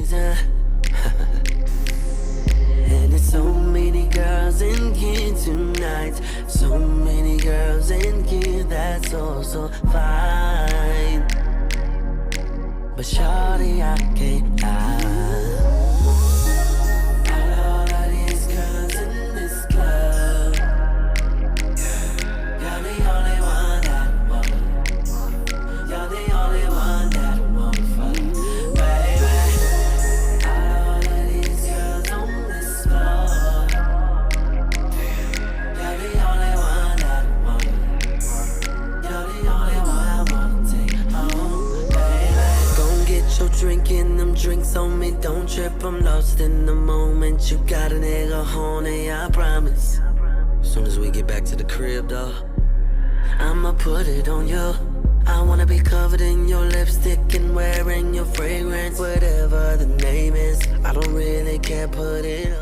reason. And it's so many girls in here tonight, so many girls in here that's so fine. But shawty, I can't lie. Out of all of these girls in this club, you're the only one that wanna. You're the only one that wanna fuck, baby. Out of all of these girls on this floor, you're the only one that wanna. You're the only one I wanna take home, baby. Gon' get your drink and them drinks on me. Don't trip, I'm lost in the moment. You got a nigga horny, I promise. Soon as we get back to the crib, though, I'ma put it on you. I wanna be covered in your lipstick and wearing your fragrance. Whatever the name is, I don't really care, put it